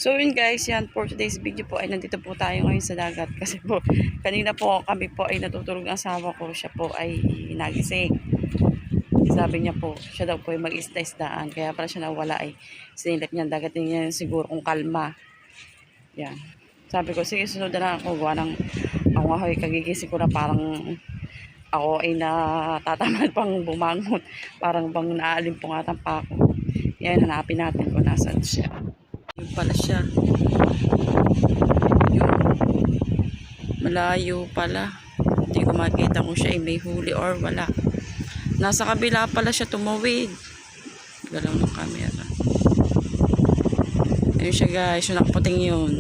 So yun guys, yan for today's video po ay nandito po tayo ngayon sa dagat kasi po kanina po kami po ay natutulog ng asawa ko, siya po ay nagising. Sabi niya po, siya daw po ay mag-isda-isdaan, kaya para siya nawala ay sinilip niya dagat niya siguro kung kalma. Yan. Sabi ko, sige sunod na ako, gawa ng ako ay kagigising ko na parang ako ay natatamad pang bumangon, parang bang naalimpungatan pa ako. Yan, hanapin natin kung nasaan siya. Yun pala siya. Yun. Malayo pala. Hindi ko makita kung siya ay may huli or wala. Nasa kabila pala siya tumawid. Galaw ng camera. Ayun siya guys. Yung nakaputing yun.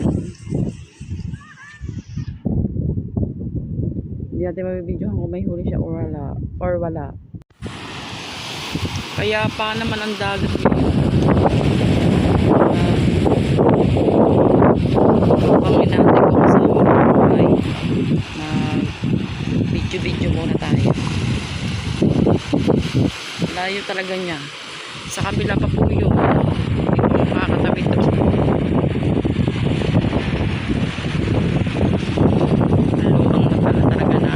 Hindi natin mabibidyohan kung may huli siya or wala. Kaya pa naman ang dagat yun. Pangin natin ko kasama ko ay video muna tayo. Layo talaga niya. Sa kabila pa po yun. Hindi ko makakatabi ito. Lurang na pala talaga na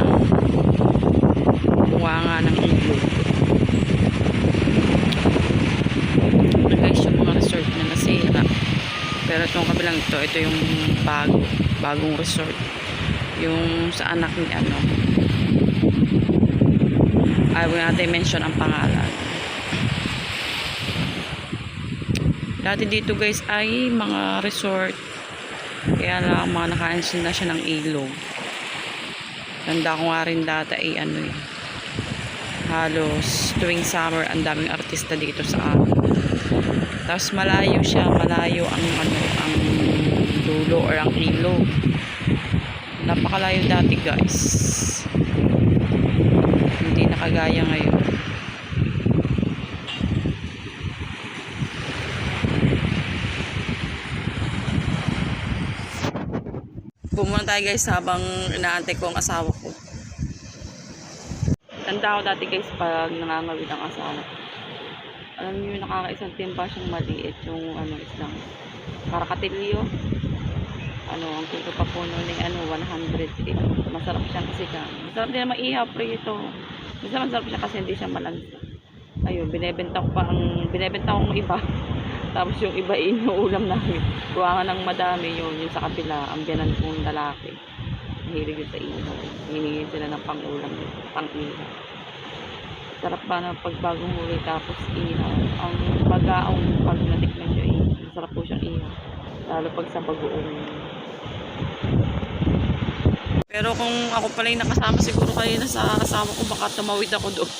buwanga ng ilog. Guys, yung mga resort na nasira. Pero itong kabilang ito yung bagong resort. Yung sa anak ni ayaw natin mention ang pangalan. Dati dito guys ay mga resort. Kaya lang mga naka-install na siya ng ilog. Tanda ko nga rin dati ay halos tuwing summer ang daming artista dito sa amin. Tapos malayo siya, malayo ang dulo or ang ilog. Napakalayo dati guys. Hindi nakagaya ngayon. Pumunta tayo guys habang inaantay ko ang asawa ko. Tanda ko dati guys pag nangangawid ang asawa ko. Alam niyo, nakakaisang timba siyang maliit yung islang karakatilyo. Ang kilo pa po noon ay 100. Masarap siya kasi masarap din naman ihaw ito. Masarap siya kasi hindi siya malansa. Ayun, binebenta ko iba. Tapos yung iba inuulam namin. Kuha nga ng madami yung sa kapila, ang biyanan kong lalaki. Mahilig yun sa ihaw. Hihingi sila ng pang-ulam, pang-ihaw. Sarap ba na pagbagong huli tapos ihaw. Ang pag-aong pag natikman siya masarap po siyang ihaw. Lalo pag sa bagoong. Pero kung ako pala yung nakasama siguro kayo na sa asawa ko, baka tumawid ako doon.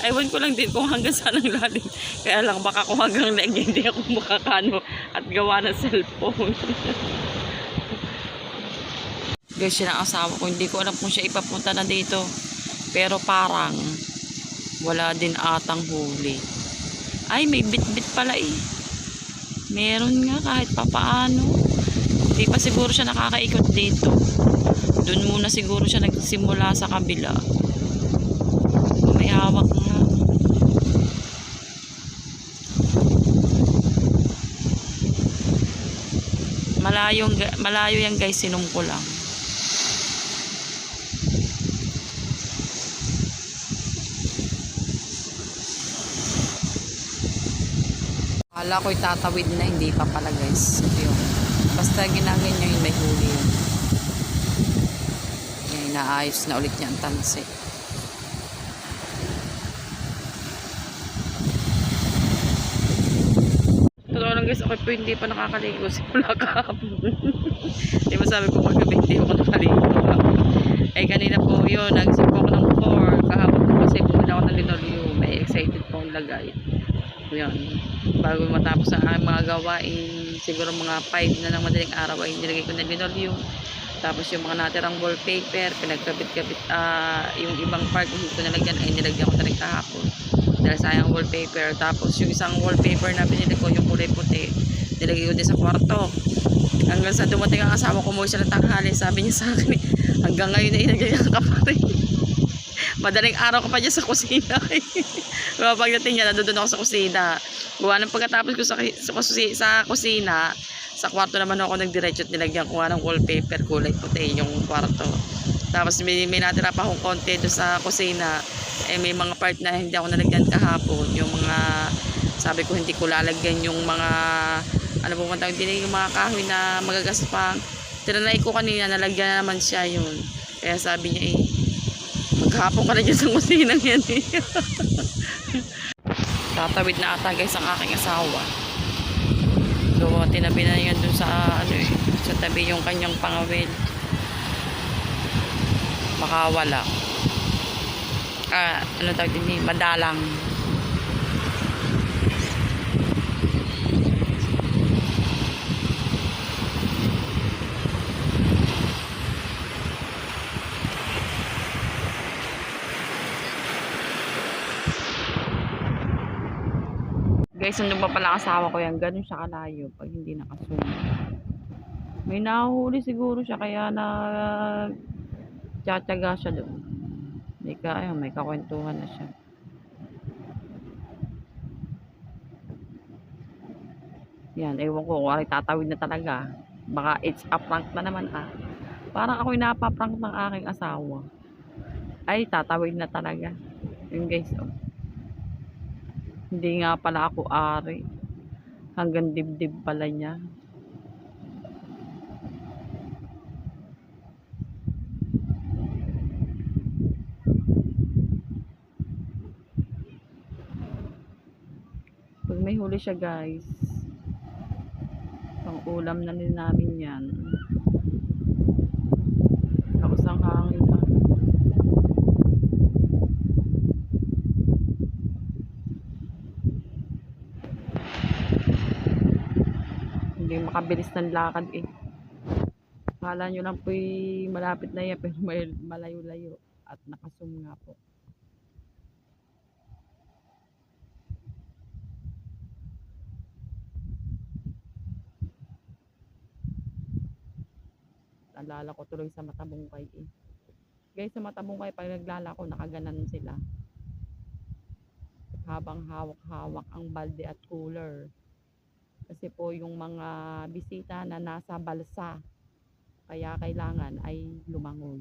Aywan ko lang din kung hanggang saan ang lalim. Kaya lang baka kung hanggang leeg hindi ako makakano at gawa ng cellphone. Guys, siya ang asawa ko. Hindi ko alam kung siya ipapunta na dito. Pero parang wala din atang huli. Ay, may bit-bit pala Meron nga kahit papaano. Hindi pa siguro siya nakakaikot dito. Doon muna siguro siya nagsimula sa kabila. May hawak nga. Malayo yan guys, sinungko lang. Akala ko'y tatawid na, hindi pa pala guys. Yun. Basta ginaganyan yung may huli yun. Yan, inaayos na ulit niya ang tansi. Totoo lang guys, okay po hindi pa nakakaligo. Simula kahapon. Di ba sabi ko magabi hindi ako nakaligo. Kanina po yun, nagsip po ako ng 4. Kahapon po kasi bumili ako ng linoleum. May excited po ang lagay. Yan. Bago matapos ang mga gawain, siguro mga 5 na ng madaling araw ay nilagay ko na linoleum. Tapos yung mga natirang wallpaper, pinagkabit-kabit, yung ibang part hindi ko nalagyan ay nilagyan ko na rin kahapon. Dahil sayang wallpaper. Tapos yung isang wallpaper na pinili ko, yung kulay puti, nilagay ko din sa kwarto. Hanggang sa dumating ang asawa ko, umuwi siya ng tanghali, sabi niya sa akin, hanggang ngayon ay nagiging ka pa rin. Madaling araw ko pa dyan sa kusina. Pagdating niya, nandun ako sa kusina. Gawa ng pagkatapos ko sa kusina, Sa kwarto naman ako nagdiretso at nilagyan ko nga ng wallpaper, kulay puti yung kwarto. Tapos may natira pa akong konti doon sa kusina. Eh may mga part na hindi ako nalagyan kahapon. Yung mga, sabi ko hindi ko lalagyan yung mga, ano po man tawag din, yung mga kahoy na magagaspang. Tinanay ko kanina, nalagyan na naman siya yun. Kaya sabi niya maghapon ka na dyan sa kusinang yan eh. Tatawid na ata guys ang aking asawa. So, tinabi na yan dun sa, sa tabi yung kanyang pangawid. Baka wala. Ano tawag din, madalang. Guys, nandun pa pala asawa ko yan. Ganun siya kalayo pag hindi nakasuma. May nahuli siguro siya kaya tiyatyaga siya doon. May kakwentuhan na siya. Yan, ewan ko kung tatawid na talaga. Baka it's a prank na naman Parang ako'y napaprank ng aking asawa. Ay, tatawid na talaga. Yun guys, Hindi nga pala ako ari. Hanggang dibdib pala niya. Pag may huli siya guys, pang ulam na din namin yan. Tapos ang hangin pa. Hindi makabilis ng lakad Akala nyo lang po'y malapit na yan pero may malayo-layo at nakasum nga po. Alala ko tuloy sa Matabungkay Guys, sa Matabungkay pag naglalako nakaganan sila. Habang hawak-hawak ang balde at cooler. Kasi po yung mga bisita na nasa balsa kaya kailangan ay lumangoy.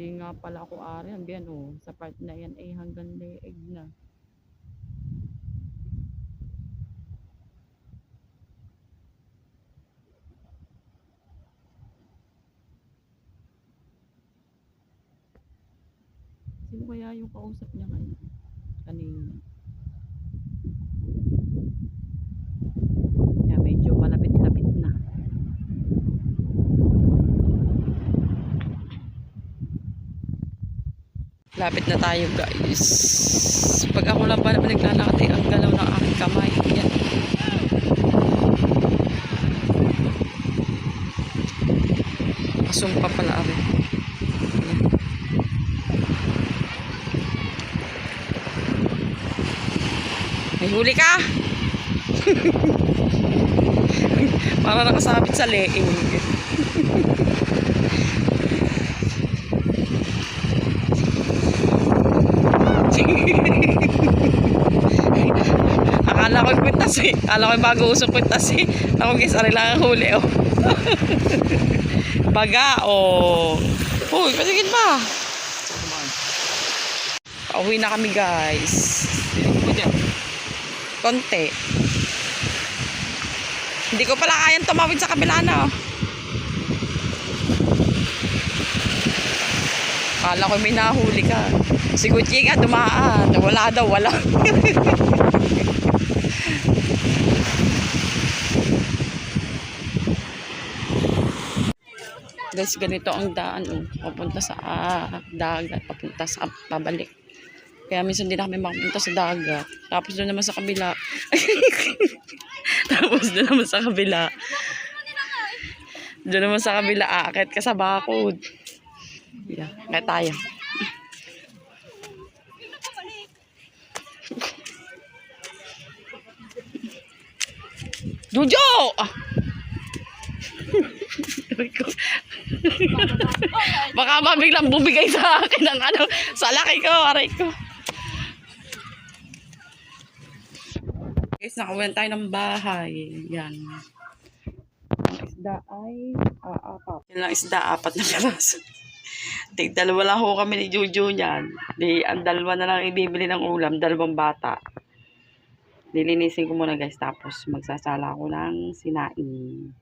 Hindi nga pala ako ari. Hanggang sa part na yan ay hanggang leeg na. Sino kaya yung kausap niya ngayon? Kanina. Kaya medyo malapit-lapit na. Lapit na tayo guys. Pag ako lang pala naglalakad ang galaw ng aking kamay. Yan. Asumpa pala ako. May huli ka? Para nakasabit sa leeg. Akala ko'y kwintas Akala ko'y bago usong kwintas Ako guys, ari lang ang huli Baga Uy, patigil ba? Pauwi na kami guys. Konti. Hindi ko pala kayang tumawid sa kabila na Akala ko may nahuli ka. Si Gucci nga dumaan. Wala daw, wala. Guys, ganito ang daan. Papunta sa dagat. Papunta sa pabalik. Kaya minsan din na kami makapunta sa dagat. Tapos doon naman sa kabila. Doon naman sa kabila. Aakit ka sa bakod. Yeah, kaya tayo. Jojo! ko. Baka mabiglang bumigay sa akin ng ano, sa laki ko, aray ko. Guys, nakauwian tayo ng bahay. Yan. Ang isda ay apat. Yan lang isda, 4 na piraso. Dalawa lang ho kami ni Juju niyan. Ang dalawa na lang ibibili ng ulam, 2 bata. Nilinisin ko muna guys, tapos magsasala ako ng sinaing.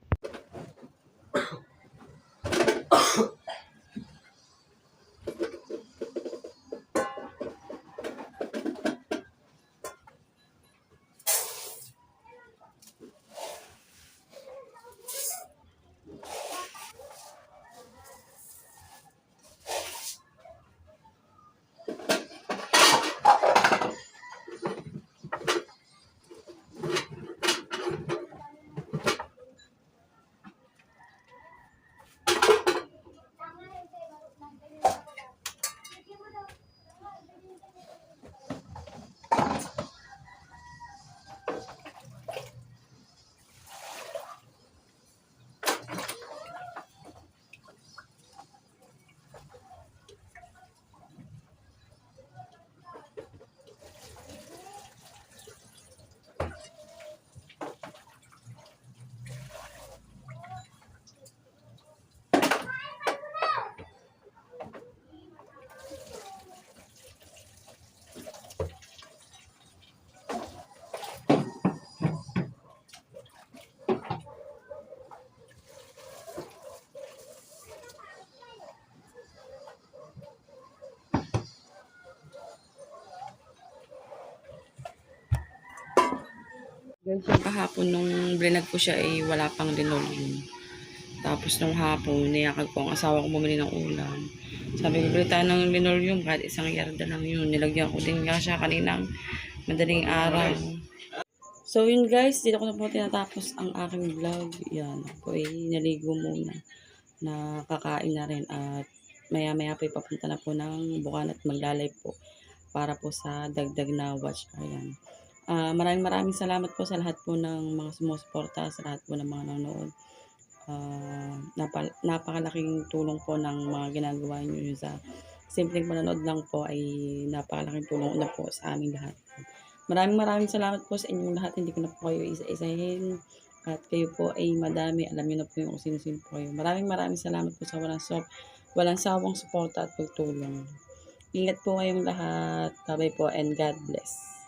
Guys, yung kahapon nung blinag ko siya ay wala pang linoleum. Tapos nung hapon, niyakag ko ang asawa ko bumili ng ulam. Sabi ko, bili tayo ng linoleum kahit 1 yarda lang yun. Nilagyan ko din nga siya kaninang madaling araw. So yun guys, dito ko na po tinatapos ang aking vlog. Yan, ako ay naligo muna. Nakakain na rin at maya-maya po ipapunta na po ng bukan at maglalay po para po sa dagdag na watch. Ayan. Maraming salamat po sa lahat po ng mga sumusuporta, sa lahat po ng mga nanonood. Napakalaking tulong po ng mga ginagawa nyo sa simpleng panonood lang po ay napakalaking tulong na po sa aming lahat. Maraming salamat po sa inyong lahat. Hindi ko na po kayo isa-isahin at kayo po ay madami. Alam niyo na po yung sino-sino po kayo. Maraming salamat po sa walang sawang suporta at pagtulong. Ingat po kayong lahat. Bye-bye po and God bless.